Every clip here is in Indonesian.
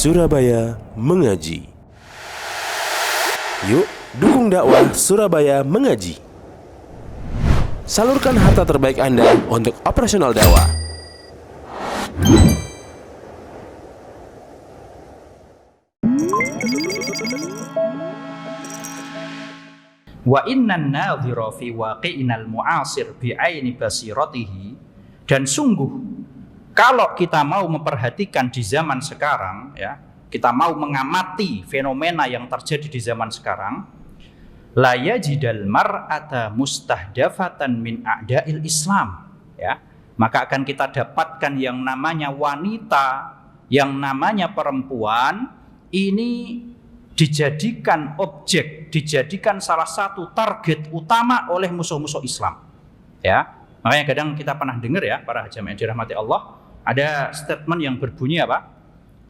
Surabaya Mengaji. Yuk, dukung dakwah Surabaya Mengaji. Salurkan harta terbaik Anda untuk operasional dakwah. Wa innan nadhira fi waqi'inal mu'asir bi'aini basiratihi, dan sungguh kalau kita mau memperhatikan di zaman sekarang, ya, kita mau mengamati fenomena yang terjadi di zaman sekarang, la yajidal mar'ata mustahdafatan min a'da'il Islam, ya, maka akan kita dapatkan yang namanya wanita, yang namanya perempuan ini dijadikan objek, dijadikan salah satu target utama oleh musuh-musuh Islam. Ya, makanya kadang kita pernah dengar, ya, para jamaah yang dirahmati Allah, ada statement yang berbunyi apa?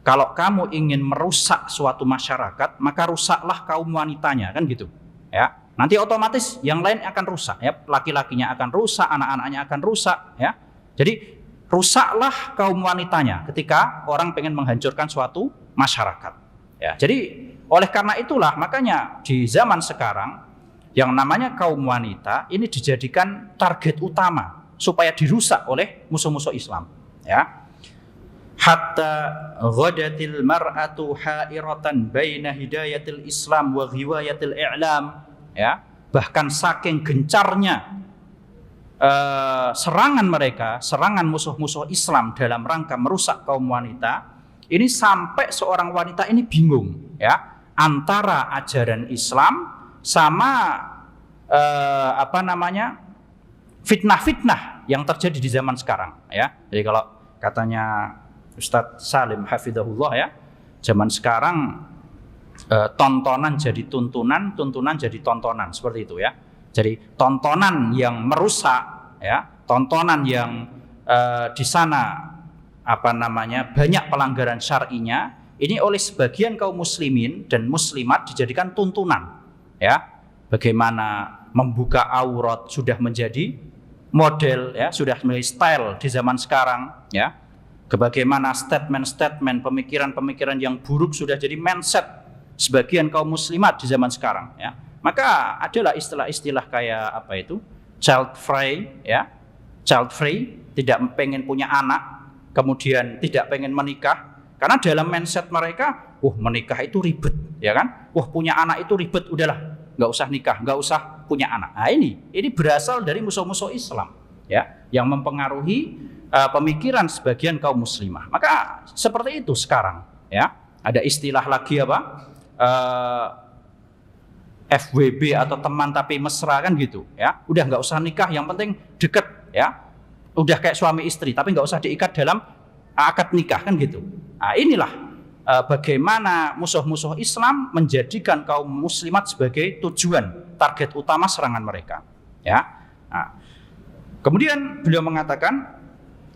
Kalau kamu ingin merusak suatu masyarakat, maka rusaklah kaum wanitanya, kan gitu. Ya, nanti otomatis yang lain akan rusak, ya, laki-lakinya akan rusak, anak-anaknya akan rusak, ya. Jadi rusaklah kaum wanitanya ketika orang pengen menghancurkan suatu masyarakat. Ya, jadi oleh karena itulah makanya di zaman sekarang yang namanya kaum wanita ini dijadikan target utama supaya dirusak oleh musuh-musuh Islam, ya. Hatta ghadatil mar'atu ha'iratan baina hidayatil Islam wa ghiwayatil i'lam, ya. Bahkan saking gencarnya serangan mereka, serangan musuh-musuh Islam dalam rangka merusak kaum wanita, ini sampai seorang wanita ini bingung, ya, antara ajaran Islam sama fitnah-fitnah yang terjadi di zaman sekarang, ya. Jadi kalau katanya Ustadz Salim hafizahullah, ya, zaman sekarang tontonan jadi tuntunan, tuntunan jadi tontonan, seperti itu, ya. Jadi tontonan yang merusak, ya, tontonan yang di sana banyak pelanggaran syar'inya, ini oleh sebagian kaum muslimin dan muslimat dijadikan tuntunan, ya. Bagaimana membuka aurat sudah menjadi model, ya, sudah menjadi style di zaman sekarang, ya. Bagaimana statement-statement, pemikiran-pemikiran yang buruk sudah jadi mindset sebagian kaum muslimat di zaman sekarang, ya. Maka adalah istilah-istilah kayak child free, ya, child free, tidak pengen punya anak, kemudian tidak pengen menikah. Karena dalam mindset mereka, menikah itu ribet, ya kan? Punya anak itu ribet, udahlah, nggak usah nikah, nggak usah punya anak. Nah, ini berasal dari musuh-musuh Islam, ya, yang mempengaruhi pemikiran sebagian kaum muslimah. Maka seperti itu sekarang, ya. Ada istilah lagi FWB atau teman tapi mesra, kan gitu, ya. Udah nggak usah nikah, yang penting deket, ya. Udah kayak suami istri, tapi nggak usah diikat dalam akad nikah, kan gitu. Nah, inilah bagaimana musuh-musuh Islam menjadikan kaum muslimat sebagai tujuan, target utama serangan mereka, ya. Nah, kemudian beliau mengatakan,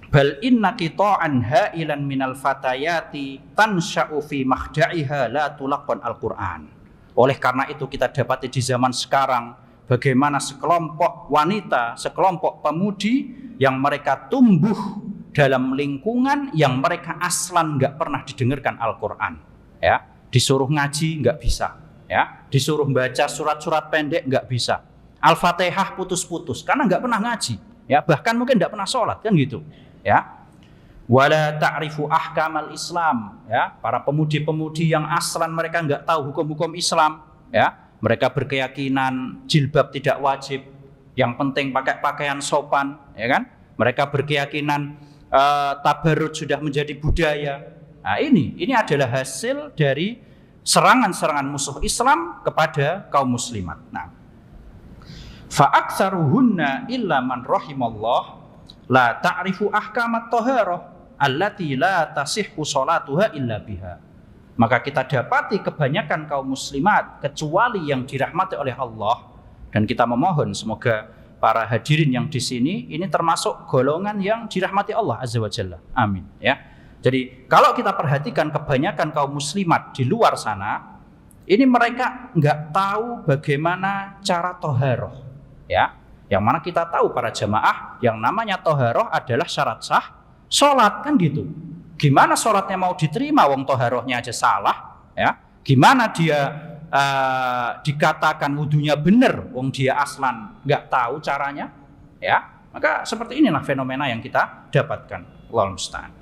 bal inna qita'an ha'ilan minal fatayati tansha'u fi makhda'iha la tulaqan al-Qur'an. Oleh karena itu kita dapati di zaman sekarang bagaimana sekelompok wanita, sekelompok pemudi yang mereka tumbuh dalam lingkungan yang mereka aslan nggak pernah didengarkan Al-Quran, ya. Disuruh ngaji nggak bisa, ya. Disuruh baca surat-surat pendek nggak bisa. Al-Fatihah putus-putus karena nggak pernah ngaji, ya. Bahkan mungkin nggak pernah sholat, kan gitu, ya. Wala ta'rifu ahkamal Islam, ya. Para pemudi-pemudi yang aslan mereka nggak tahu hukum-hukum Islam, ya. Mereka berkeyakinan jilbab tidak wajib, yang penting pakai pakaian sopan, ya kan. Mereka berkeyakinan tabarruj sudah menjadi budaya. Nah, ini adalah hasil dari serangan-serangan musuh Islam kepada kaum muslimat. Nah, fa aktsaruhunna illa man rahimallah la ta'rifu ahkamat thaharah allati la tasihhu sholatuha illa biha. Maka kita dapati kebanyakan kaum muslimat, kecuali yang dirahmati oleh Allah, dan kita memohon semoga para hadirin yang di sini ini termasuk golongan yang dirahmati Allah Azza wa Jalla. Amin, ya. Jadi kalau kita perhatikan kebanyakan kaum muslimat di luar sana, ini mereka nggak tahu bagaimana cara toharoh, ya. Yang mana kita tahu para jamaah yang namanya toharoh adalah syarat sah sholat, kan gitu. Gimana sholatnya mau diterima, wong toharohnya aja salah, ya? Gimana dia dikatakan wudunya benar, wong dia aslan nggak tahu caranya, ya? Maka seperti inilah fenomena yang kita dapatkan. Wallahu musta'an.